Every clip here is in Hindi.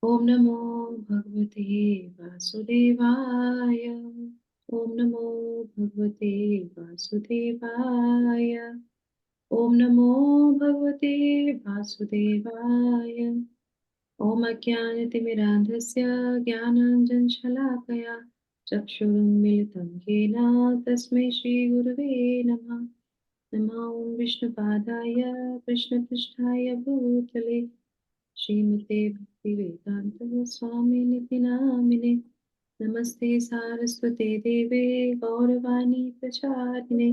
ओम नमो भगवते वासुदेवाय। ओम नमो भगवते वासुदेवाय। ओम नमो भगवते वासुदेवाय। ओम अज्ञानतिमिरान्धस्य ज्ञानाञ्जनशलाकया चक्षुरुन्मिलितं येन तस्मै श्रीगुरवे नमः। नमो विष्णुपादाय कृष्णपृष्ठाय भूतले श्रीमते भक्तिवेदांत स्वामिनिति नामिने। नमस्ते सारस्वते देवे गौरवाणी प्रचारिणे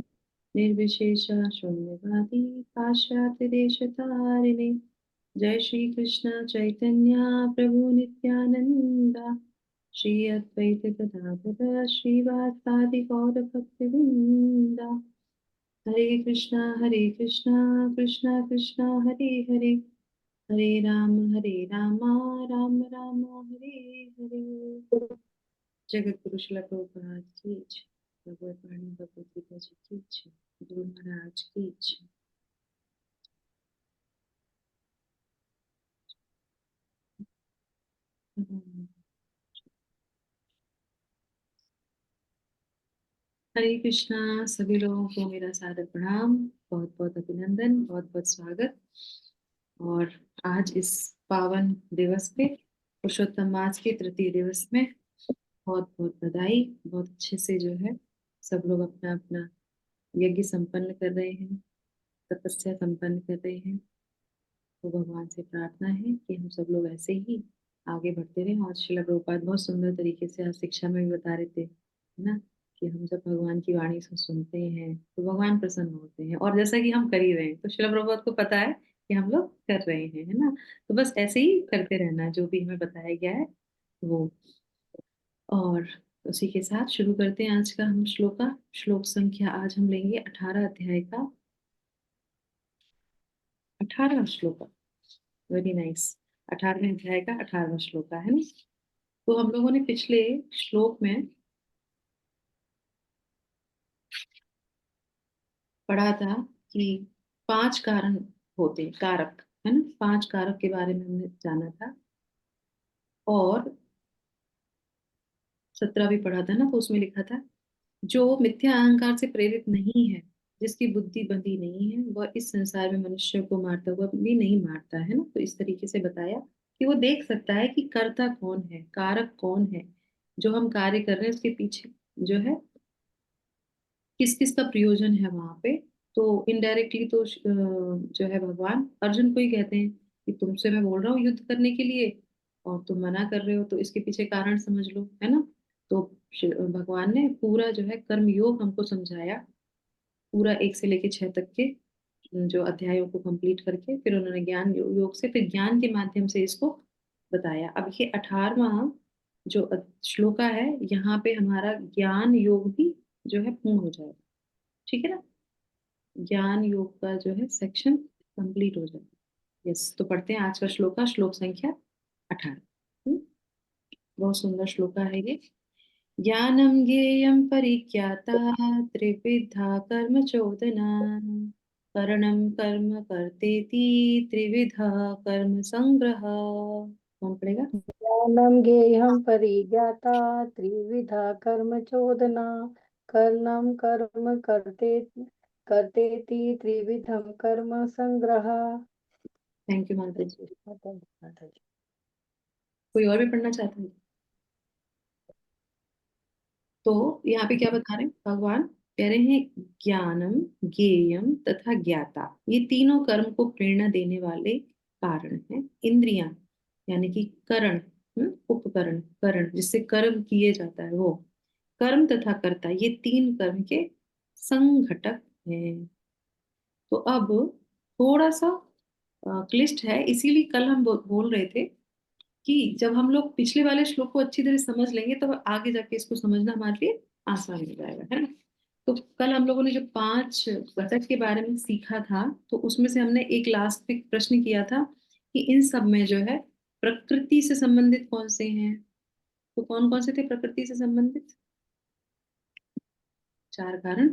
निर्विशेष शून्यवादी पाश्चात्य देशतारिणे। जय श्री कृष्ण चैतन्य प्रभु नित्यानंदा श्री अद्वैत गदाधर श्रीवासादि गौर भक्तवृंदा। हरे कृष्णा कृष्णा कृष्णा हरे हरे हरे राम राम राम हरे हरे। जगत गुरु श्रील प्रभुपाद की जय। भगवत वाणी भगवत गीता जी की जय। गुरु महाराज की जय। हरे कृष्णा सभी लोगों को मेरा सादर प्रणाम। बहुत बहुत अभिनंदन, बहुत बहुत स्वागत। और आज इस पावन दिवस पे, पुरुषोत्तम मास के तृतीय दिवस में बहुत बहुत बधाई। बहुत अच्छे से जो है सब लोग अपना अपना यज्ञ संपन्न कर रहे हैं, तपस्या संपन्न कर रहे हैं। तो भगवान से प्रार्थना है कि हम सब लोग ऐसे ही आगे बढ़ते रहें। और श्रील प्रभुपाद बहुत सुंदर तरीके से आज शिक्षा में भी बता रहे थे, है ना, कि हम जब भगवान की वाणी से सुनते हैं तो भगवान प्रसन्न होते हैं। और जैसा कि हम कर ही रहे हैं, तो श्रील प्रभुपाद को पता है कि हम लोग कर रहे हैं, है ना। तो बस ऐसे ही करते रहना जो भी हमें बताया गया है वो। और उसी के साथ शुरू करते हैं आज का हम श्लोक संख्या आज हम लेंगे 18 अध्याय का 18वां श्लोक। Very nice. 18वें अध्याय का 18वां श्लोक है ना। तो हम लोगों ने पिछले श्लोक में पढ़ा था कि 5 कारण होते हैं, कारक, है ना। 5 कारक के बारे में हमने जाना था। और 17 भी पढ़ा था ना, तो उसमें लिखा था जो मिथ्या अहंकार से प्रेरित नहीं है, जिसकी बुद्धि बंधी नहीं है, वह इस संसार में मनुष्य को मारता हुआ भी नहीं मारता, है ना। तो इस तरीके से बताया कि वो देख सकता है कि कर्ता कौन है, कारक कौन है, जो हम कार्य कर रहे हैं उसके पीछे जो है किस किस का प्रयोजन है वहां पे। तो इनडायरेक्टली तो जो है भगवान अर्जुन को ही कहते हैं कि तुमसे मैं बोल रहा हूँ युद्ध करने के लिए और तुम मना कर रहे हो, तो इसके पीछे कारण समझ लो, है ना। तो भगवान ने पूरा जो है कर्म योग हमको समझाया, पूरा 1 से लेके 6 तक के जो अध्यायों को कंप्लीट करके फिर उन्होंने ज्ञान योग से फिर ज्ञान के माध्यम से इसको बताया। अब ये 18वां जो श्लोका है, यहाँ पे हमारा ज्ञान योग भी जो है पूर्ण हो जाएगा। ठीक है ना। ज्ञान योग का जो है सेक्शन कंप्लीट हो जाएगा। यस, तो पढ़ते हैं आज का श्लोका, श्लोक संख्या 18। बहुत सुंदर श्लोका है ये। ज्ञानम ज्ञेयं परिज्ञाता त्रिविधा कर्म चोदना करणम कर्म कर्तेति त्रिविधा कर्म संग्रह। कौन पढ़ेगा। ज्ञानं ज्ञेयं परिज्ञाता त्रिविधा कर्म चोदना कर्णं कर्म कर्तेति त्रिविधं कर्म संग्रह। थैंक यू माता जी। माताजी। कोई और भी पढ़ना चाहता है तो यहाँ पे क्या बता रहे हैं भगवान, कह रहे हैं ज्ञानम ज्ञेयम तथा ज्ञाता, ये तीनों कर्म को प्रेरणा देने वाले कारण हैं। इंद्रियां यानी कि करण, उपकरण, करण जिससे कर्म किए जाता है वो, कर्म तथा कर्ता, ये 3 कर्म के संघटक हैं। तो अब थोड़ा सा क्लिष्ट है, इसीलिए कल हम बोल रहे थे कि जब हम लोग पिछले वाले श्लोक को अच्छी तरह समझ लेंगे तो आगे जाके इसको समझना हमारे लिए आसान हो जाएगा, है ना। तो कल हम लोगों ने जो 5 घटक के बारे में सीखा था, तो उसमें से हमने एक लास्ट में प्रश्न किया था कि इन सब में जो है प्रकृति से संबंधित कौन से हैं। तो कौन कौन से थे प्रकृति से संबंधित 4 कारण।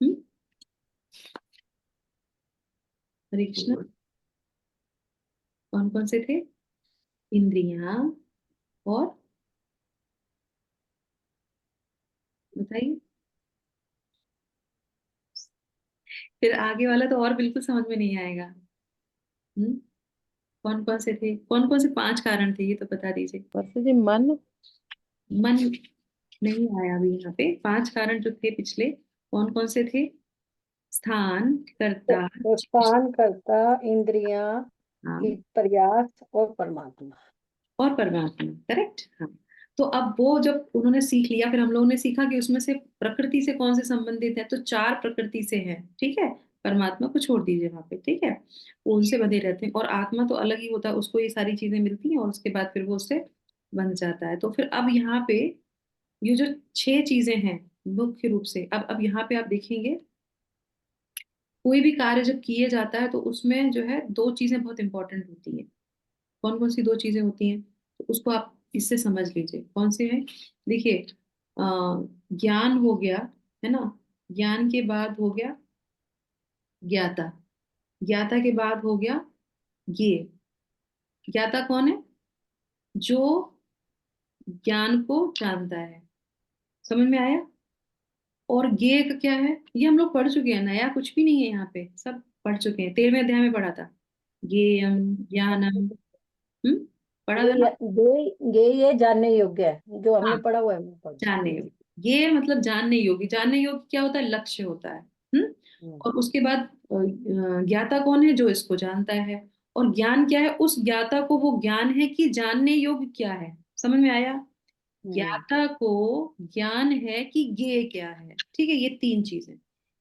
हम्म। हरे कृष्ण। कौन कौन से थे। इंद्रियां और बताइए। फिर आगे वाला तो और बिल्कुल समझ में नहीं आएगा। हम्म। कौन कौन से थे, कौन कौन से 5 कारण थे, ये तो बता दीजिए। वैसे जी मन, मन नहीं आया अभी यहाँ पे। 5 कारण जो थे पिछले, कौन कौन से थे? स्थान, कर्ता, स्थान, कर्ता, इंद्रियां, हाँ, प्रयास और परमात्मा। और परमात्मा। करेक्ट, हाँ। तो अब वो जब उन्होंने सीख लिया, फिर हम लोगों ने सीखा कि उसमें से प्रकृति से कौन से संबंधित है, तो 4 प्रकृति से है, ठीक है। परमात्मा को छोड़ दीजिए वहां पे, ठीक है। वो उनसे बंधे रहते हैं, और आत्मा तो अलग ही होता है, उसको ये सारी चीजें मिलती हैं और उसके बाद फिर वो उससे बंध जाता है। तो फिर अब यहाँ पे ये जो 6 चीजें हैं मुख्य रूप से, अब यहाँ पे आप देखेंगे, कोई भी कार्य जब किए जाता है तो उसमें जो है 2 चीजें बहुत इंपॉर्टेंट होती हैं। कौन कौन सी 2 चीजें होती हैं, तो उसको आप इससे समझ लीजिए कौन से हैं। देखिए, ज्ञान हो गया, है ना। ज्ञान के बाद हो गया ज्ञाता। ज्ञाता के बाद हो गया ये। ज्ञाता कौन है? जो ज्ञान को जानता है। समझ में आया? और ज्ञेय का क्या है, ये हम लोग पढ़ चुके हैं, नया कुछ भी नहीं है यहाँ पे, सब पढ़ चुके हैं, 13वें अध्याय में पढ़ा था। ज्ञेयम, ज्ञानम। हम्म। पढ़ा था ना। ये जानने योग्य है, जो हाँ, हमने पढ़ा हुआ है मैं पढ़ जानने चुकी योग्य, ये मतलब जानने योग्य। जानने योग्य क्या होता है? लक्ष्य होता है। हम्म। हूँ। और उसके बाद ज्ञाता कौन है? जो इसको जानता है। और ज्ञान क्या है? उस ज्ञाता को वो ज्ञान है कि जानने योग्य क्या है। समझ में आया? हम्म। ज्ञाता को ज्ञान है कि ज्ञेय क्या है, ठीक है। ये 3 चीजें,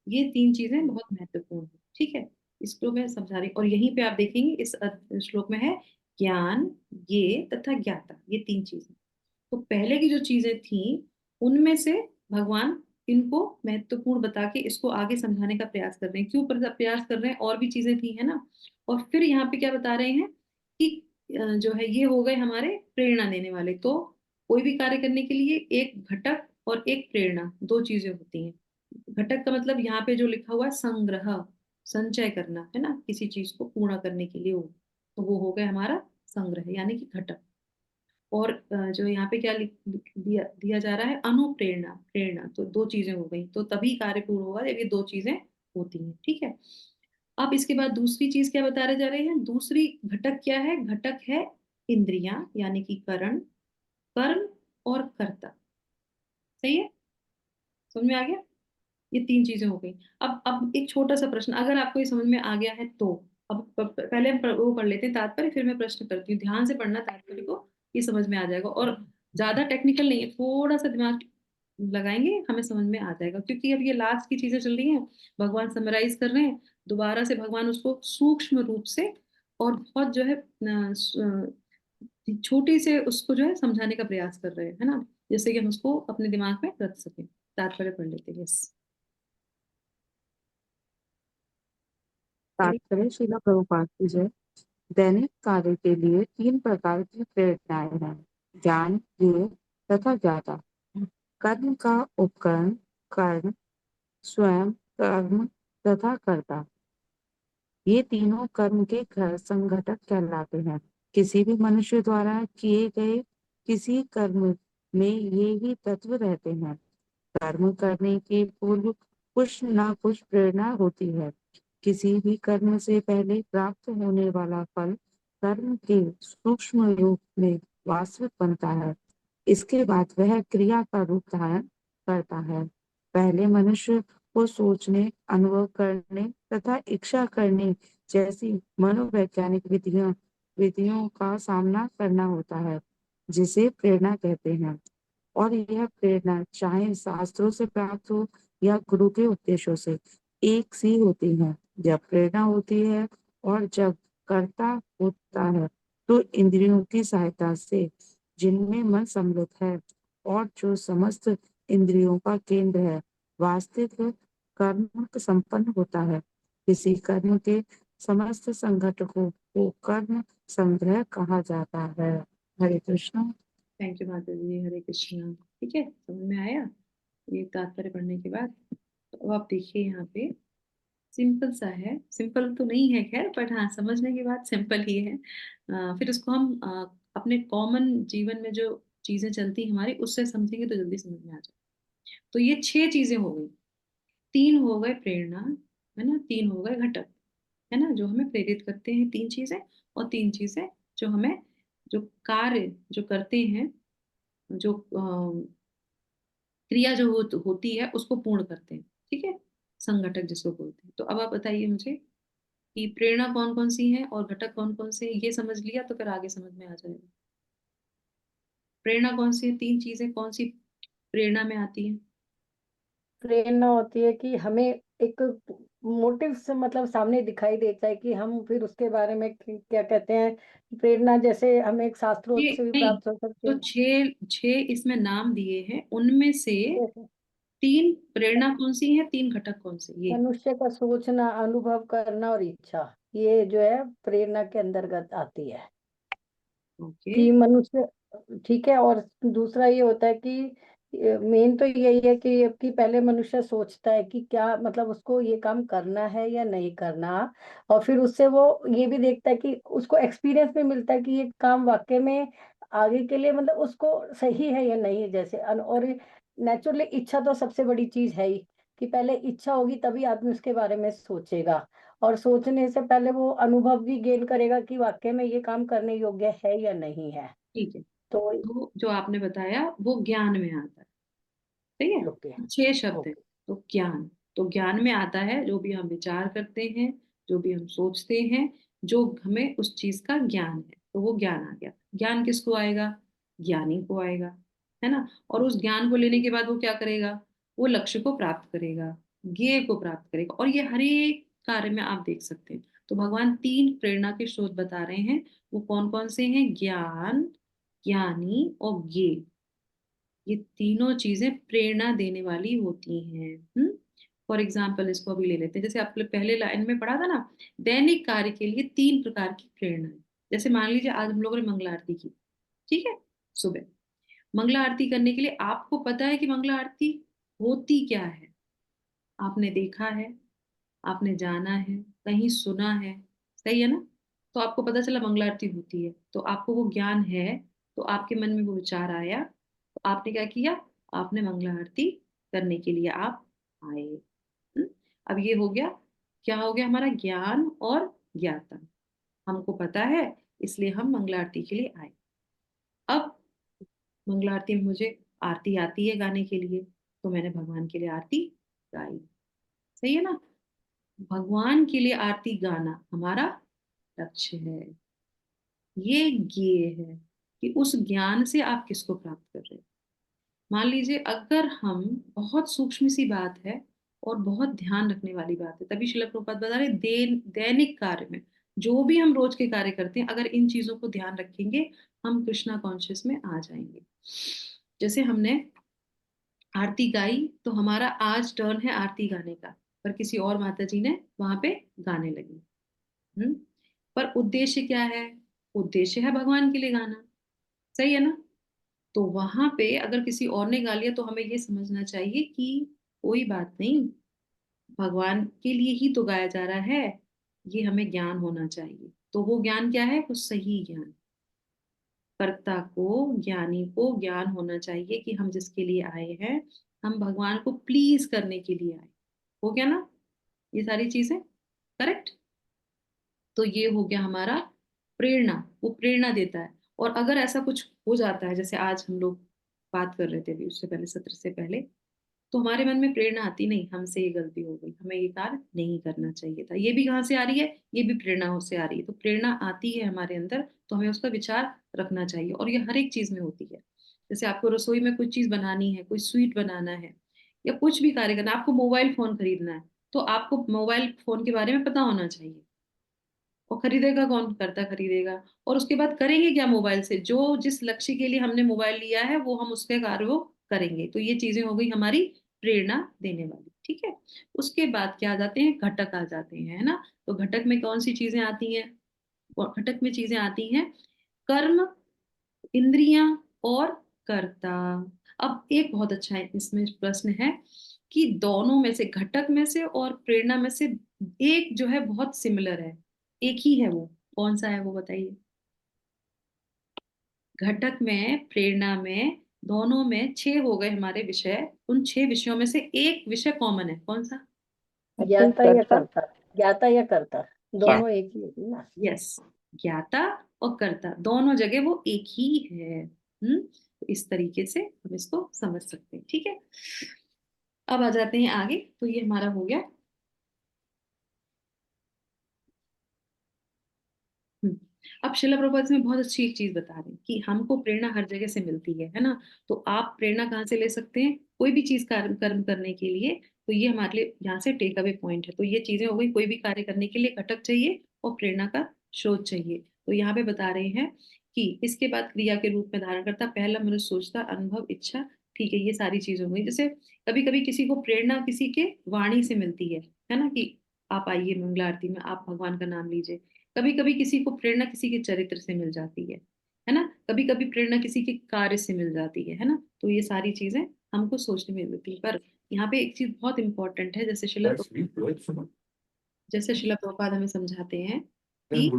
ये 3 चीजें बहुत महत्वपूर्ण है, ठीक है। इसको मैं समझा रही हूँ, और यहीं पे आप देखेंगे इस श्लोक में है ज्ञान, ज्ञेय तथा ज्ञाता, ये 3 चीजें। तो पहले की जो चीजें थी, उनमें से भगवान इनको महत्वपूर्ण बता के इसको आगे समझाने का प्रयास कर रहे हैं। क्यों प्रयास कर रहे हैं? और भी चीजें थी, है ना। और फिर यहाँ पे क्या बता रहे हैं कि जो है ये हो गए हमारे प्रेरणा देने वाले। तो कोई भी कार्य करने के लिए एक घटक और एक प्रेरणा, 2 चीजें होती हैं। घटक का मतलब यहाँ पे जो लिखा हुआ है संग्रह, संचय करना, है ना, किसी चीज को पूर्ण करने के लिए हो, तो वो हो गया हमारा संग्रह यानी कि घटक। और जो यहाँ पे क्या दिया दिया जा रहा है, अनुप्रेरणा, प्रेरणा। तो 2 चीजें हो गई, तो तभी कार्य पूर्ण होगा जब ये 2 चीजें होती हैं, ठीक है। अब इसके बाद दूसरी चीज क्या बता रहे जा रहे हैं, दूसरी घटक क्या है? घटक है इंद्रियां, यानी कि करण, कर्म और कर्ता। सही है? समझ में आ गया? ये 3 चीजें हो गई। अब एक छोटा सा प्रश्न, अगर आपको ये समझ में आ गया है तो अब पहले हम वो पढ़ लेते हैं तात्पर्य, फिर मैं प्रश्न करती हूँ। ध्यान से पढ़ना तात्पर्य को, ये समझ में आ जाएगा। और ज्यादा टेक्निकल नहीं है, थोड़ा सा दिमाग लगाएंगे हमें समझ में आ जाएगा, क्योंकि अब ये लास्ट की चीजें चल रही हैं, भगवान समराइज कर रहे हैं। दोबारा से भगवान उसको सूक्ष्म रूप से और बहुत जो है छोटी से उसको जो है समझाने का प्रयास कर रहे हैं, है ना, जैसे कि हम उसको अपने दिमाग में रख सकें। तात्पर्य पढ़ लेते हैं, यस। तात्पर्य श्रीला प्रभुपाद की जय। दैनिक कार्य के लिए 3 प्रकार की प्रेरणाएं हैं, ज्ञान, ज्ञेय तथा ज्ञाता। कर्म का उपकरण, कर्म, स्वयं, कर्म तथा कर्ता। ये तीनों कर्म के घर संघटक कहलाते हैं। किसी भी मनुष्य द्वारा किए गए किसी कर्म में ये ही तत्व रहते हैं। कर्म करने के पूर्व कुछ न कुछ प्रेरणा होती है। किसी भी कर्म से पहले प्राप्त होने वाला फल कर्म के सूक्ष्म रूप में वास्तविक बनता है। इसके बाद वह क्रिया का रूप धारण करता है। पहले मनुष्य को सोचने, अनुभव करने तथा इच्छा करने जैसी मनोवैज्ञानिक विधियों का सामना करना होता है, जिसे प्रेरणा कहते हैं। और यह प्रेरणा चाहे शास्त्रों से प्राप्त हो या गुरु के उपदेशों से, एक सी होती है। जब प्रेरणा होती है और जब कर्ता होता है, तो इंद्रियों की सहायता से, जिनमें मन सम्मिलित है और जो समस्त इंद्रियों का केंद्र है, वास्तविक कर्म संपन्न होता है। किसी कर्म के समस्त संघटकों को कर्म संग्रह कहा जाता है। हरे कृष्ण। थैंक यू माता जी, हरे कृष्णा। ठीक है, समझ में आया ये तात्पर्य पढ़ने के बाद? तो अब आप देखिए यहाँ पे, सिंपल सा है, सिंपल तो नहीं है खैर, बट हाँ समझने के बाद सिंपल ही है। फिर उसको हम अपने कॉमन जीवन में जो चीजें चलती हैं हमारी, उससे समझेंगे तो जल्दी समझ में आ जाए। तो ये 6 चीजें हो गई। 3 हो गए प्रेरणा, है ना, 3 हो गए घटक, है ना, जो हमें प्रेरित करते हैं, 3 चीजें। और 3 चीजें जो हमें, जो कार्य जो करते हैं, जो क्रिया जो होती है उसको पूर्ण करते हैं, ठीक है, संगठक जिसको बोलते हैं। तो अब आप बताइए मुझे कि प्रेरणा कौन कौन सी है और घटक कौन कौन से हैं। ये समझ लिया तो फिर आगे समझ में आ जाएगा। प्रेरणा कौन सी है, 3 चीजें कौन सी प्रेरणा में आती है। प्रेरणा होती है कि हमें एक मोटिव से मतलब सामने दिखाई देता है कि हम फिर उसके बारे में क्या कहते हैं। प्रेरणा जैसे हमें एक शास्त्रों ये से भी नहीं, प्राप्त हो सकती तो है। 6 इसमें नाम दिए हैं, उनमें से जैसे 3 प्रेरणा कौन सी है, 3 घटक कौन से, ये। मनुष्य का सोचना, अनुभव करना और इच्छा, ये जो है प्रेरणा के अंतर्गत आती है। ओके। कि मनुष्य, ठीक है। और दूसरा ये होता है कि मेन तो यही है कि पहले मनुष्य सोचता है कि क्या मतलब उसको ये काम करना है या नहीं करना। और फिर उससे वो ये भी देखता है कि उसको एक्सपीरियंस भी मिलता है कि ये काम वाकई में आगे के लिए मतलब उसको सही है या नहीं है। जैसे और नेचुरली इच्छा तो सबसे बड़ी चीज है ही, कि पहले इच्छा होगी तभी आदमी उसके बारे में सोचेगा। और सोचने से पहले वो अनुभव भी गेन करेगा कि वाकई में ये काम करने योग्य है या नहीं है। ठीक है, तो तो जो आपने बताया वो ज्ञान में आता है, ठीक ओके। है, 6 शब्द है। ओके। तो ज्ञान, तो ज्ञान में आता है जो भी हम विचार करते हैं, जो भी हम सोचते हैं, जो हमें उस चीज का ज्ञान है, तो वो ज्ञान आ गया। ज्ञान किसको आएगा, ज्ञानी को आएगा, है ना। और उस ज्ञान को लेने के बाद वो क्या करेगा, वो लक्ष्य को प्राप्त करेगा, ज्ञेय को प्राप्त करेगा। और ये हर एक कार्य में आप देख सकते हैं। तो भगवान 3 प्रेरणा के स्रोत बता रहे हैं, वो कौन कौन से हैं, ज्ञान, ज्ञानी और ज्ञेय। ये तीनों चीजें प्रेरणा देने वाली होती हैं। फॉर एग्जाम्पल इसको अभी ले लेते हैं, जैसे आपने पहले लाइन में पढ़ा था ना, दैनिक कार्य के लिए 3 प्रकार की प्रेरणा है। जैसे मान लीजिए आज हम लोगों ने मंगला आरती की, ठीक है, सुबह मंगला आरती करने के लिए आपको पता है कि मंगला आरती होती क्या है, आपने देखा है, आपने जाना है, कहीं सुना है, सही है ना। तो आपको पता चला मंगला आरती होती है, तो आपको वो ज्ञान है, तो आपके मन में वो विचार आया, तो आपने क्या किया, आपने मंगला आरती करने के लिए आप आए। अब ये हो गया, क्या हो गया, हमारा ज्ञान और ज्ञाता। हमको पता है, इसलिए हम मंगला आरती के लिए आए। अब मंगला आरती में मुझे आरती आती है गाने के लिए, तो मैंने भगवान के लिए आरती गाई, सही है ना। भगवान के लिए आरती गाना हमारा लक्ष्य है। ये ज्ञेय है कि उस ज्ञान से आप किसको प्राप्त कर रहे हैं। मान लीजिए अगर हम, बहुत सूक्ष्म सी बात है और बहुत ध्यान रखने वाली बात है, तभी श्रील प्रभुपाद बता रहे दैनिक कार्य में जो भी हम रोज के कार्य करते हैं, अगर इन चीजों को ध्यान रखेंगे, हम कृष्णा कॉन्शियस में आ जाएंगे। जैसे हमने आरती गाई, तो हमारा आज टर्न है आरती गाने का, पर किसी और माता जी ने वहां पे गाने लगी। हम्म पर उद्देश्य क्या है, उद्देश्य है भगवान के लिए गाना, सही है ना। तो वहां पे अगर किसी और ने गा लिया तो हमें ये समझना चाहिए कि कोई बात नहीं, भगवान के लिए ही तो गाया जा रहा है, ये हमें ज्ञान होना चाहिए। तो वो ज्ञान क्या है, वो सही ज्ञान, कर्ता को, ज्ञानी को ज्ञान होना चाहिए कि हम जिसके लिए आए हैं, हम भगवान को प्लीज करने के लिए आए। हो गया ना ये सारी चीजें, करेक्ट। तो ये हो गया हमारा प्रेरणा, वो प्रेरणा देता है। और अगर ऐसा कुछ हो जाता है, जैसे आज हम लोग बात कर रहे थे अभी, उससे पहले, सत्र से पहले, तो हमारे मन में प्रेरणा आती, नहीं हमसे ये गलती हो गई, हमें ये कार्य नहीं करना चाहिए था। ये भी कहाँ से आ रही है, ये भी प्रेरणा से आ रही है। तो प्रेरणा आती है हमारे अंदर, तो हमें उसका विचार रखना चाहिए। और ये हर एक चीज में होती है। जैसे आपको रसोई में कुछ चीज बनानी है, कोई स्वीट बनाना है, या कुछ भी कार्य करना है, आपको मोबाइल फोन खरीदना है, तो आपको मोबाइल फोन के बारे में पता होना चाहिए। और खरीदेगा कौन, करता खरीदेगा। और उसके बाद करेंगे क्या मोबाइल से, जो जिस लक्ष्य के लिए हमने मोबाइल लिया है वो हम उसके कार्य वो करेंगे। तो ये चीजें हो गई हमारी प्रेरणा देने वाली, ठीक है। उसके बाद क्या आ जाते हैं, घटक आ जाते हैं, है ना। तो घटक में कौन सी चीजें आती हैं, और घटक में चीजें आती हैं, कर्म, इंद्रियां और कर्ता। अब एक बहुत अच्छा है इसमें प्रश्न है कि दोनों में से, घटक में से और प्रेरणा में से, एक जो है बहुत सिमिलर है, एक ही है, वो कौन सा है वो बताइए। घटक में, प्रेरणा में, दोनों में 6 हो गए हमारे विषय। उन 6 विषयों में से एक विषय कॉमन है, कौन सा? ज्ञाता या कर्ता। कर्ता, ज्ञाता या कर्ता, हाँ, दोनों एक ही होगी ना। यस, ज्ञाता और कर्ता दोनों जगह वो एक ही है। तो इस तरीके से हम इसको समझ सकते हैं, ठीक है। अब आ जाते हैं आगे, तो ये हमारा हो गया। हम्म, अब शिला प्रभुपाद इसमें बहुत अच्छी एक चीज बता रहे हैं कि हमको प्रेरणा हर जगह से मिलती है ना। तो आप प्रेरणा कहाँ से ले सकते हैं? कोई भी चीज कर्म कर्म करने के लिए, तो ये हमारे लिए यहाँ से टेक अवे पॉइंट है। तो ये चीजें हो गई, कोई भी कार्य करने के लिए घटक चाहिए और प्रेरणा का स्रोत चाहिए। तो यहाँ पे बता रहे हैं कि इसके बाद क्रिया के रूप में धारण करता, पहला मनुष्य सोचता, अनुभव, इच्छा, ठीक है, ये सारी चीजें हो गई। जैसे कभी कभी किसी को प्रेरणा किसी के वाणी से मिलती है ना, कि आप आइए मंगला आरती में, आप भगवान का नाम लीजिए। कभी कभी किसी को प्रेरणा किसी के चरित्र से मिल जाती है ना। कभी कभी प्रेरणा किसी के कार्य से मिल जाती है ना। तो ये सारी चीजें हमको सोचने में मिलती है। पर यहाँ पे एक चीज बहुत इंपॉर्टेंट है, जैसे शिला प्रभुपाद हमें समझाते हैं कि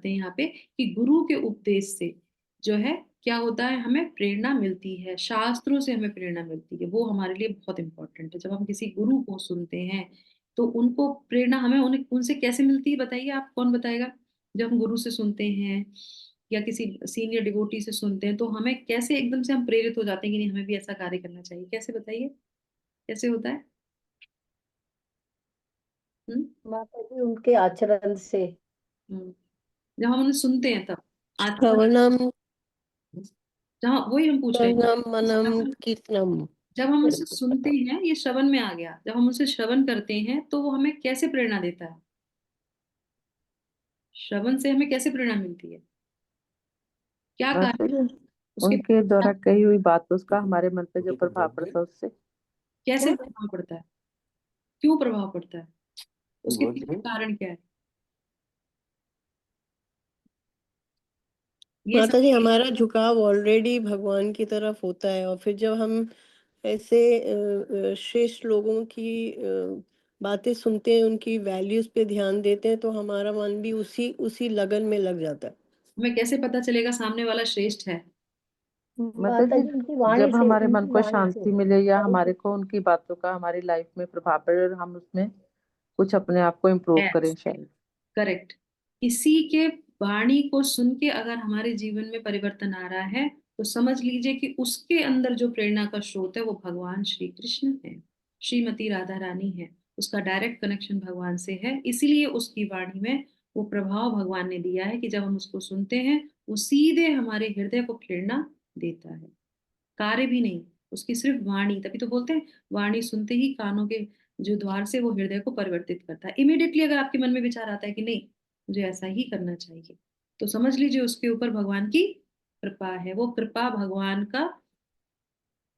यहाँ पे कि गुरु के उपदेश से जो है क्या होता है, हमें प्रेरणा मिलती है, शास्त्रों से हमें प्रेरणा मिलती है। वो हमारे लिए बहुत इंपॉर्टेंट है। जब हम किसी गुरु को सुनते हैं तो उनको प्रेरणा हमें उनसे कैसे मिलती है, बताइए आप, कौन बताएगा? जब हम गुरु से सुनते हैं या किसी सीनियर डिवोटी से सुनते हैं तो हमें कैसे एकदम से हम प्रेरित हो जाते हैं कि नहीं, हमें भी ऐसा कार्य करना चाहिए। कैसे, बताइए, कैसे होता है? हम्म माता जी उनके आचरण से। हम्म। जब हम उन्हें सुनते हैं तब आचरण, श्रवणम जहाँ वही हम पूछ रहे श्रवणम मनम हैं। कीर्तनम। जब हम उनसे सुनते हैं, ये श्रवण में आ गया, जब हम उनसे श्रवण करते हैं तो वो हमें कैसे प्रेरणा देता है? श्रवण से हमें कैसे प्रेरणा मिलती है? क्या वैसे कारण भी उसके? उनके द्वारा कही हुई बातों का हमारे मन पे जो प्रभाव पड़ता है उससे। कैसे प्रभाव पड़ता है? क्यों प्रभाव पड़ता है? उसके पीछे कारण क्या है? ये सब। माता जी हमारा झुकाव ऑलरेडी भगवान की तरफ होता है, और फिर जब हम ऐसे श्रेष्ठ लोगों की बातें सुनते हैं, उनकी वैल्यूज पे ध्यान देते हैं, तो हमारा मन भी उसी उसी लगन में लग जाता है। हमें कैसे पता चलेगा सामने वाला श्रेष्ठ है? मतलब माता जी, जी उनकी वाणी जब से, हमारे मन उनकी को वाणी से शांति मिले या वाणी हमारे से। को उनकी बातों का हमारी लाइफ में प्रभाव पड़े और हम उसमें कुछ अपने आप को इम्प्रूव करें शायद। करेक्ट। किसी के वाणी को सुन के अगर हमारे जीवन में परिवर्तन आ रहा है तो समझ लीजिए कि उसके अंदर जो प्रेरणा का स्रोत है वो भगवान श्री कृष्ण है, श्रीमती राधा रानी है। उसका डायरेक्ट कनेक्शन भगवान से है, इसीलिए उसकी वाणी में वो प्रभाव भगवान ने दिया है कि जब हम उसको सुनते हैं वो सीधे हमारे हृदय को प्रेरणा देता है, कार्य भी नहीं। उसकी सिर्फ वाणी, तभी तो बोलते हैं वाणी सुनते ही कानों के जो द्वार से वो हृदय को परिवर्तित करता है। इमीडिएटली अगर आपके मन में विचार आता है कि नहीं, मुझे ऐसा ही करना चाहिए, तो समझ लीजिए उसके ऊपर भगवान की कृपा है। वो कृपा भगवान का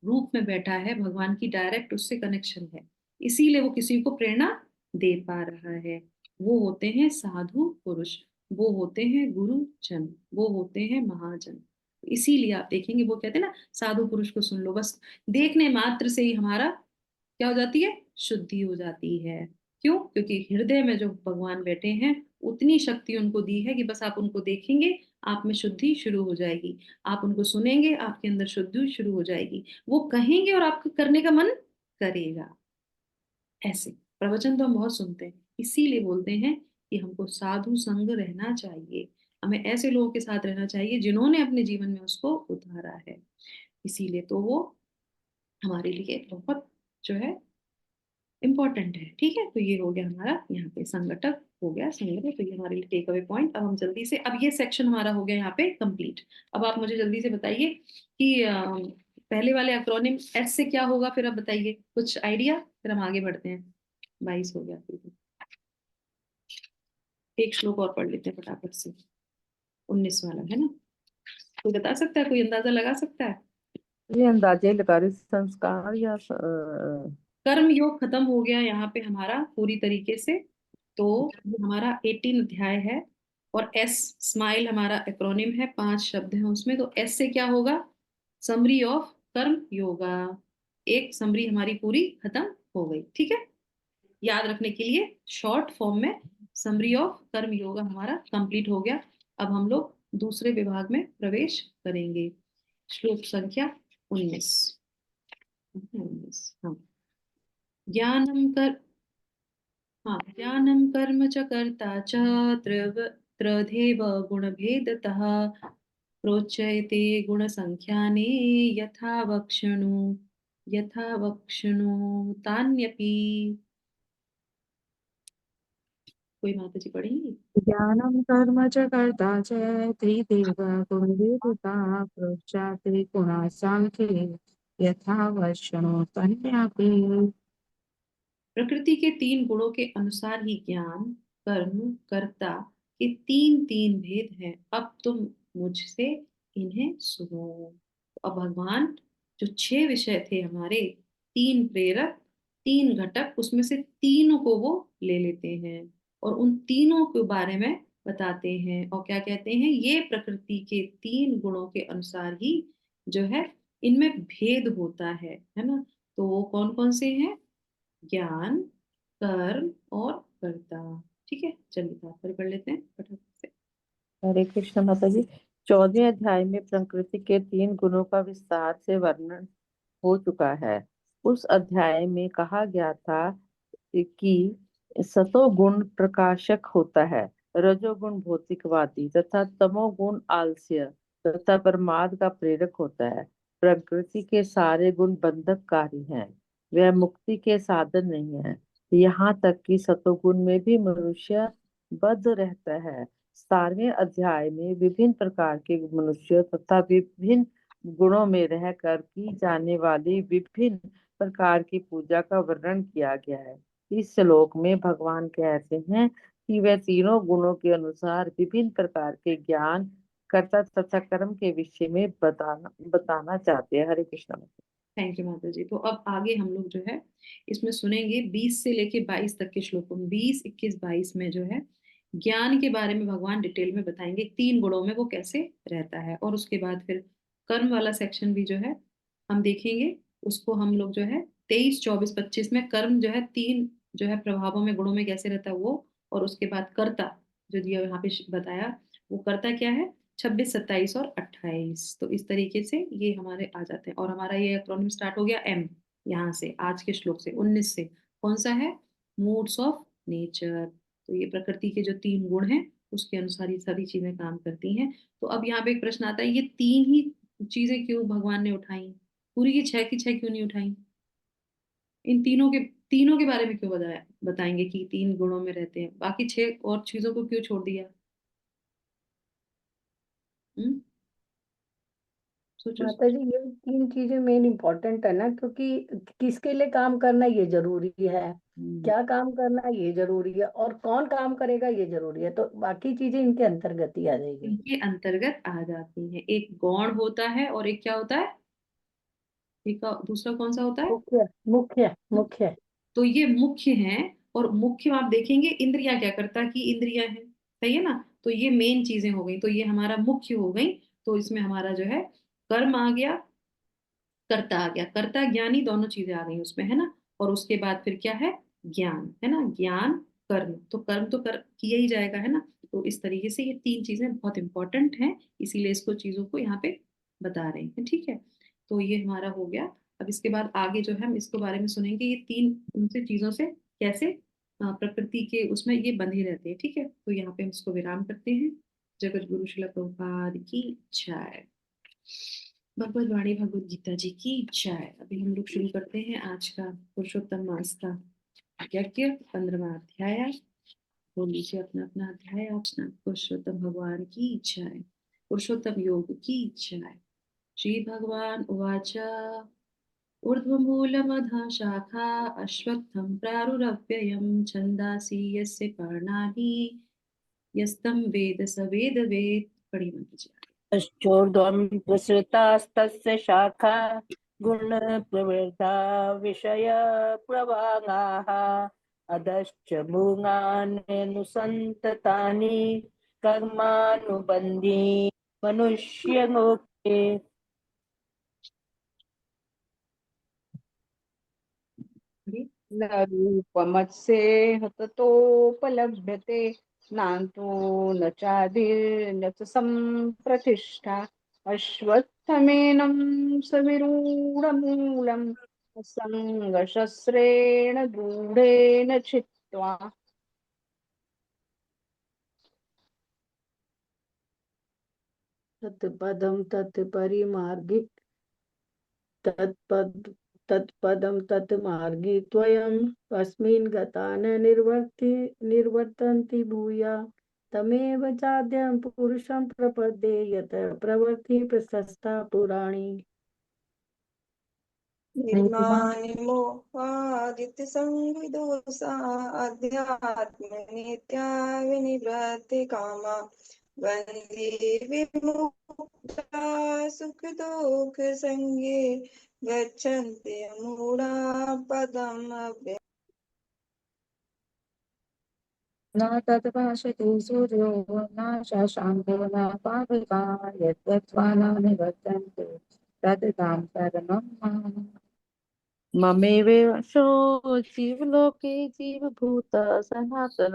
रूप में बैठा है, भगवान की डायरेक्ट उससे कनेक्शन है, इसीलिए वो किसी को प्रेरणा दे पा रहा है। वो होते हैं साधु पुरुष, वो होते हैं गुरुजन, वो होते हैं महाजन। इसीलिए आप देखेंगे वो कहते हैं ना, साधु पुरुष को सुन लो, बस देखने मात्र से ही हमारा क्या हो जाती है, शुद्धि हो जाती है। क्यों? क्योंकि हृदय में जो भगवान बैठे हैं उतनी शक्ति उनको दी है कि बस आप उनको देखेंगे, आप में शुद्धि शुरू हो जाएगी। आप उनको सुनेंगे, आपके अंदर शुद्धि शुरू हो जाएगी। वो कहेंगे और आपको करने का मन करेगा। ऐसे प्रवचन तो हम बहुत सुनते हैं, इसीलिए बोलते हैं कि हमको साधु संग रहना चाहिए। हमें ऐसे लोगों के साथ रहना चाहिए जिन्होंने अपने जीवन में उसको उतारा है। इसीलिए तो वो हमारे लिए बहुत जो है इम्पोर्टेंट है, ठीक है। तो ये हो गया हमारा यहाँ पे संगठक, हो गया संगठक, तो ये हमारे लिए टेक अवे पॉइंट। अब हम जल्दी से, अब ये सेक्शन हमारा हो गया यहाँ पे कंप्लीट। अब आप मुझे जल्दी से बताइए कि पहले वाले एक्रोनिम एस से क्या होगा, फिर अब बताइए कुछ आइडिया, फिर हम आगे बढ़ते हैं। 22 हो गया, फिर एक श्लोक और पढ़ लेते हैं फटाफट से, 19 वाला है ना। कोई बता सकता है, कोई अंदाजा लगा सकता है? ये अंदाजे लगा रहे संस्कार या कर्म योग खत्म हो गया यहाँ पे हमारा पूरी तरीके से। तो ये हमारा 18 अध्याय है, और एस स्माइल हमारा एक्रोनिम है, 5 शब्द हैं उसमें। तो एस से क्या होगा, समरी ऑफ कर्म योगा। एक समरी हमारी पूरी खत्म हो गई, ठीक है। याद रखने के लिए शॉर्ट फॉर्म में समरी ऑफ कर्म योगा हमारा कंप्लीट हो गया। अब हम लोग दूसरे विभाग में प्रवेश करेंगे। श्लोक संख्या 19। 19 हाँ। ज्ञानं कर्म च कर्ता च त्रधेव गुणभेदतः प्रोच्यते गुणसंख्याने यथा वक्ष्णु तान्यपि। कोई माता जी पढ़ेंगी? ज्ञानं कर्म च कर्ता च त्रिदेव गुणवेदिता प्रोच्यते गुणासाङ्ख्ये यथा वर्षणो तन्यापि। प्रकृति के 3 गुणों के अनुसार ही ज्ञान, कर्म, कर्ता के 3 भेद हैं। अब तुम मुझसे इन्हें सुनो। तो अब भगवान जो 6 विषय थे हमारे, 3 प्रेरक, 3 घटक, उसमें से तीनों को वो ले लेते हैं और उन तीनों के बारे में बताते हैं। और क्या कहते हैं? ये प्रकृति के 3 गुणों के अनुसार ही जो है इनमें भेद होता है ना। तो वो कौन कौन से हैं? ज्ञान, कर्म और कर्ता। ठीक है, चलिए तात्पर्य पढ़ लेते हैं फटाफट से। हरे कृष्ण माता जी। 14वें अध्याय में प्रकृति के 3 गुणों का विस्तार से वर्णन हो चुका है। उस अध्याय में कहा गया था कि सतोगुण प्रकाशक होता है, रजोगुण भौतिकवादी तथा तमोगुण आलस्य तथा प्रमाद का प्रेरक होता है। प्रकृति के सारे गुण बंधककारी हैं, वह मुक्ति के साधन नहीं है। यहाँ तक कि सतोगुण में भी मनुष्य बद्ध रहता है। 17वें अध्याय में विभिन्न प्रकार के मनुष्य तथा विभिन्न गुणों में रहकर की जाने वाली विभिन्न प्रकार की पूजा का वर्णन किया गया है। इस श्लोक में भगवान कहते हैं कि वे तीनों गुणों के अनुसार विभिन्न प्रकार के ज्ञान, कर्ता तथा कर्म के विषय में बताना चाहते हैं। हरे कृष्ण। थैंक यू माता जी। तो अब आगे हम लोग जो है इसमें सुनेंगे 20 से लेके 22 तक के श्लोकों में। 20, 21, 22 में जो है ज्ञान के बारे में भगवान डिटेल में बताएंगे, 3 गुणों में वो कैसे रहता है। और उसके बाद फिर कर्म वाला सेक्शन भी जो है हम देखेंगे। उसको हम लोग जो है 23, 24, 25 में कर्म जो है 3 जो है प्रभावों में, गुणों में कैसे रहता है वो। और उसके बाद कर्ता जो दिया यहाँ पे बताया, वो कर्ता क्या है, 26, 27 और 28। तो इस तरीके से ये हमारे आ जाते हैं। और हमारा ये एक्रोनिम स्टार्ट हो गया एम, यहाँ से आज के श्लोक से 19 से। कौन सा है? Moods of nature. तो ये प्रकृति के जो 3 गुण हैं उसके अनुसार ये सभी चीजें काम करती हैं। तो अब यहाँ पे एक प्रश्न आता है, ये 3 ही चीजें क्यों भगवान ने उठाई? पूरी की 6 क्यों नहीं उठाई? इन तीनों के बारे में क्यों बताएंगे कि 3 गुणों में रहते हैं, बाकी 6 और चीजों को क्यों छोड़ दिया? हम्म, सोचो माता सोचो। जी, ये 3 चीजें मेन इम्पोर्टेंट है ना, क्योंकि किसके लिए काम करना ये जरूरी है, हम्म, क्या काम करना ये जरूरी है, और कौन काम करेगा ये जरूरी है। तो बाकी चीजें इनके अंतर्गत ही आ जाएगी। इनके अंतर्गत आ जाती हैं। एक गौण होता है और एक क्या होता है, एक दूसरा कौन सा होता है? मुख्य मुख्य मुख्य। तो ये मुख्य हैं। और मुख्य आप देखेंगे इंद्रियां क्या करता कि इंद्रियां हैं, सही है ना। तो ये मेन चीजें हो गई, तो ये हमारा मुख्य हो गई। तो इसमें हमारा जो है कर्म आ गया, कर्ता आ गया। कर्ता ज्ञानी दोनों चीजें आ गई उसमें, है ना। और उसके बाद फिर क्या है? ज्ञान, है ना। ज्ञान, कर्म, तो कर्म तो कर किया ही जाएगा, है ना। तो इस तरीके से ये 3 चीजें बहुत इंपॉर्टेंट हैं, इसीलिए इसको चीजों को यहाँ पे बता रहे हैं, ठीक है। तो ये हमारा हो गया। अब इसके बाद आगे जो है हम इसके बारे में सुनेंगे, ये 3 उनसे चीजों से कैसे प्रकृति के उसमें ये बंधे रहते हैं, ठीक है। तो यहाँ पे हम इसको विराम करते हैं। जगत गुरु श्रील प्रभुपाद की जय। भगवत वाणी भगवत गीता जी की जय। अभी हम लोग शुरू करते हैं आज का पुरुषोत्तम मास का यज्ञ, 15वां अध्याय। बोल लीजिए अपना अपना अध्याय आप। पुरुषोत्तम भगवान की जय। पुरुषोत्तम योग की जय। श्री भगवान उवाच ऊर्ध्वमूलमधः शाखा अश्वत्थं प्रारुरव्ययं छन्दांसि यस्य पर्णानि यस्तं वेद स वेदवेत्। पढ़ी मत जी। तश्चोर्ध्वं प्रसृतास्तस्य शाखा गुणप्रवृद्धा विषयप्रवालाः अधश्च मूढान्यनुसन्ततानि कर्मानुबन्धीनि मनुष्यलोके। पढ़िए। न रूपमस्येह ततोपलभ्यते नान्तो न चादिर्न च सम्प्रतिष्ठा अश्वत्थमेनं सविरूढमूलम् असङ्गशस्त्रेण दृढेन छित्त्वा। तत्पदं तत्परिमार्गिक तत्पदं तत्मार्गी त्वयं कस्मिन् गता न निर्वर्तन्ति भूया तमेव चाद्यं पुरुषं प्रपद्ये यत प्रवृत्ति प्रशस्ता पुराणी। निर्मानि मोहादित्य संविदोषा अध्यात्म नित्या विनिवृत्ति कामा वन्दे विमुक्ता सुख दुःख संगे गच्छन्ति मूढा पदम् अव्ययम्। न तद्भाषते सूर्यो न शशाङ्को न पावका यद्गत्वा न निवर्तन्ते तद्धाम परमं मम। ममेवेशो जीवलोके जीवभूत सनातन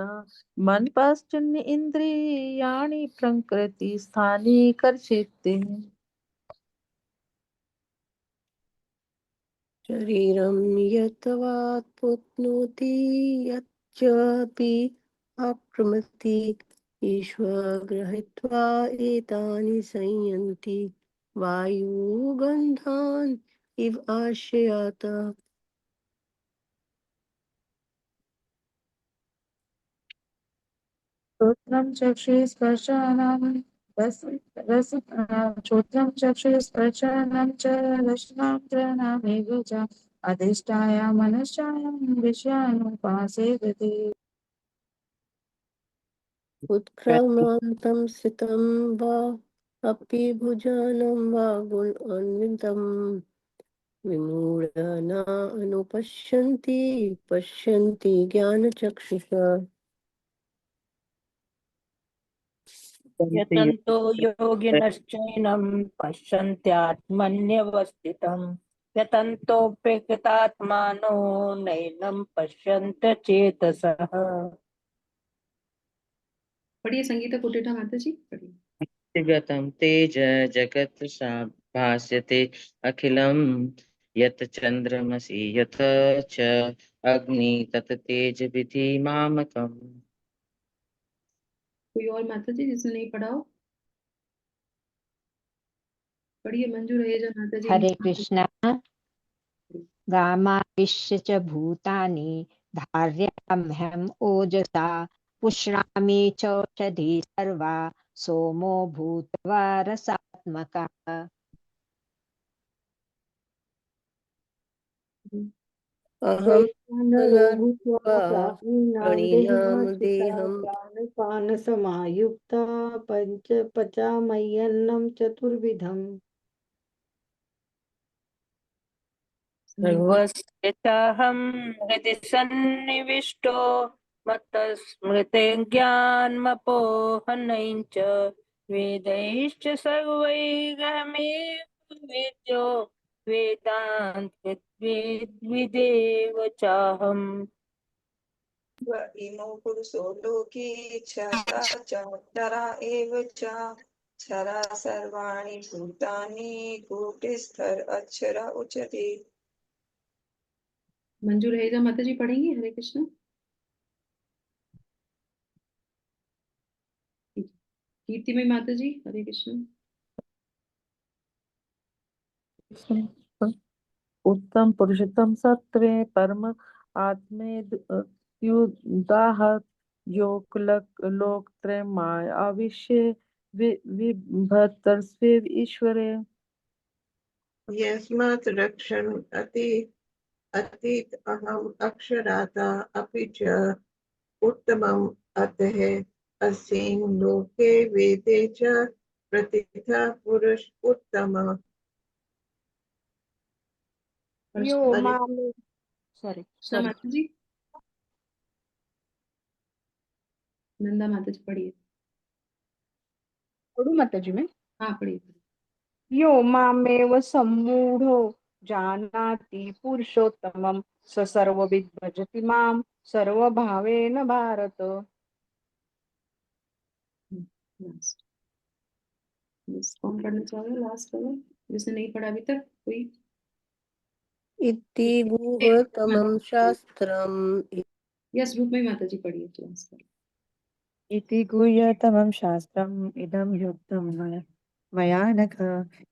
मन पश्चिन्न इंद्रियाणि प्रकृति स्थानी कर्षिते। शरीरं यत्त्वात् पुनोति यच्चापि आप्नुमति ईश्वर गृहीत्वा एतानि संयन्ति वायुगन्धान् इव आश्रयात्। श्रोत्रं चक्षुस्पर्शानं श्रोत्रं चक्षुस्पर्शानं च रसनां घ्राणमेव च अधिष्ठाय मनश्चायं विषयानुपासेवते। उत्क्रामन्तं स्थितं वा अपि भुजनं वा गुणान्वितं विमूढाना अनुपश्यन्ति पश्यन्ति ज्ञानचक्षुषा। यतन्तो योगिनश्चैनं पश्यन्त्यात्मन्यवस्थितं यतन्तोऽप्यकृतात्मानो नैनं पश्यन्त चेतसः। पढ़िए संगीता कुटीटा माता जी, पढ़िए। व्यक्तिगतं तेज जगत् भास्यते अखिलं यत् चन्द्रमसि यत् च अग्नि तत् तेज विधि मामकम्। कोई और माता जी जिसने नहीं पढ़ा हो? पढ़िए मंजू रहेजा माता जी। हरे कृष्णा। गामाविश्य च भूतानि धार्याम्यहम् ओजसा पुष्णामि चौषधी सर्वा सोमो भूत्वा रसात्मकः। अहं नरो भूत्वा प्राणिनां प्राणिनां देहमाश्रिता देहं प्राणपानसमायुक्ता पञ्च पचामय्यन्नं चतुर्विधम्। सर्वस्य चाहं हृदि सन्निविष्टो मत्तस्मृतिज्ञानमपोहनं च वेदैश्च सर्वैर्गहमेव वेद्यो वेदान्तविदेव चाहम्। इमो पुरुषो लोके क्षता चरा एव च क्षरा सर्वाणि भूतानि कूटस्थर अक्षर उच्यते। मंजू रहेजा माता जी पढ़ेंगे। हरे कृष्ण। कीर्तिमय माता जी, हरे कृष्ण। उत्तम पुरुषोत्तम सत्वे परम आत्मे युदाह योग लोकत्रय माय आविश्य विभर्तस्वे ईश्वरे। यस्मात् रक्षन् अतीत अहम् अक्षराता अपि च उत्तमम् अतः अस्मिन् लोके वेदे च प्रतिथा पुरुष उत्तमः। यो हरे माम सॉरी माता जी, नंदा माता जी पढ़िए। पढ़ू माता जी में। हाँ पढ़िए। यो मामेव सम्मूढ़ो जानाति पुरुषोत्तमं स सर्वविद् भजति मां सर्वभावेन भारत। लास्ट कौन पढ़ना चाहोगे लास्ट वाला, जिसने नहीं पढ़ा अभी तक कोई? इति गुह्यतमं शास्त्रम् यस, रूप में माता जी पढ़िए क्लास पर। इति गुह्यतमं शास्त्रम् इदं युक्तं मया नघ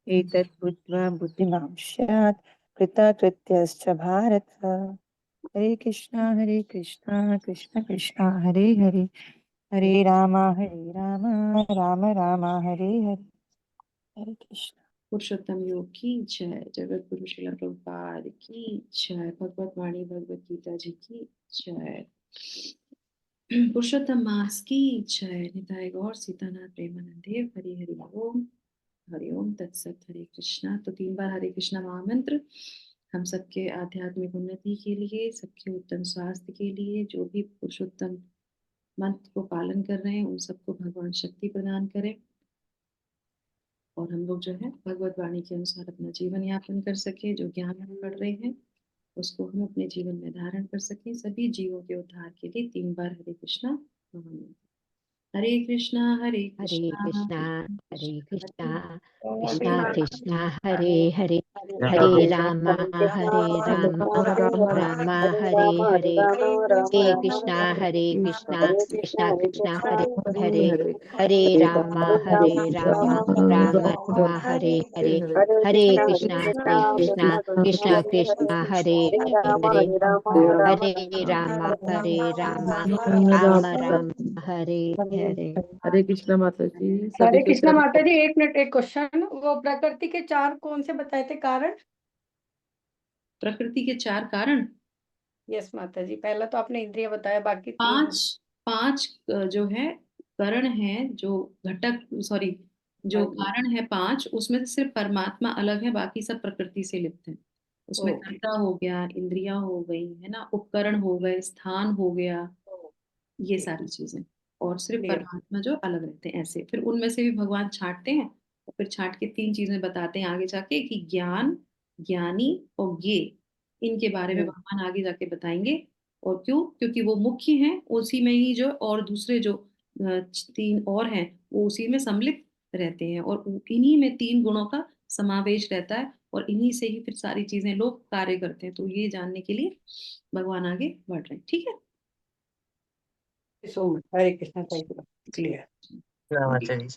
एतत् बुद्ध्वा बुद्धिमां स्यात् कृतकृत्यश्च भारत। हरे कृष्णा कृष्ण कृष्ण हरे हरे, हरे राम राम राम हरे हरे। हरे कृष्ण। पुरुषोत्तम योग की जय, जगत गुरु श्रील प्रभुपाद की जय, भगवत वाणी भगवत गीता जी की जय, पुरुषोत्तम मास की जय, निताय गौर सीतानाथ प्रेमानंदे, हरि हरि ओम, हरि ओम तत्सत। हरे कृष्णा। तो 3 बार हरे कृष्णा महामंत्र हम सबके आध्यात्मिक उन्नति के लिए, सबके उत्तम स्वास्थ्य के लिए, जो भी पुरुषोत्तम मंत्र को पालन कर रहे हैं उन सबको भगवान शक्ति प्रदान करे, और हम लोग जो है भगवत वाणी के अनुसार अपना जीवन यापन कर सके, जो ज्ञान हम पढ़ रहे हैं उसको हम अपने जीवन में धारण कर सकें। सभी जीवों के उद्धार के लिए 3 बार हरे कृष्णा महामंत्र। हरे कृष्णा हरे कृष्णा हरे कृष्णा कृष्णा हरे कृष्णा हरे हरे, हरे हरे राम राम राम राम हरे हरे, हरे कृष्णा कृष्णा कृष्णा हरे हरे, हरे राम राम राम हरे हरे, हरे कृष्णा कृष्णा कृष्णा हरे हरे, हरे राम राम राम हरे हरे। हरे कृष्णा माता जी, हरे सभी को कृष्णा चरण माता जी, 1 मिनट, एक क्वेश्चन, वो प्रकृति के 4 कौन से बताए थे कारण? प्रकृति के 4 कारण? यस माता जी, पहला तो आपने इंद्रिय बताया, बाकी 3 पांच जो है करण है, जो घटक, सॉरी, जो कारण है 5, उसमें से सिर्फ परमात्मा अलग है, बाकी सब प्रकृति से लिप्त है। उसमें ओके। कर्ता हो गया, इंद्रियां हो गई है ना, उपकरण हो गए, स्थान हो गया, ये सारी चीजें, और सिर्फ क्लियर। परमात्मा जो अलग रहते हैं ऐसे। फिर उनमें से भी भगवान छांटते हैं, और फिर छांट के 3 चीजें बताते हैं आगे जाके कि ज्ञान, ज्ञानी और ज्ञे, इनके बारे में भगवान आगे जाके बताएंगे। और क्यों? क्योंकि वो मुख्य हैं, उसी में ही जो और दूसरे जो 3 और हैं वो उसी में सम्मिलित रहते हैं, और इन्हीं में 3 गुणों का समावेश रहता है, और इन्हीं से ही फिर सारी चीजें लोग कार्य करते हैं। तो ये जानने के लिए भगवान आगे बढ़ रहे हैं। ठीक है। So much, Hare Krishna, thank you, clear. अच्छा जी।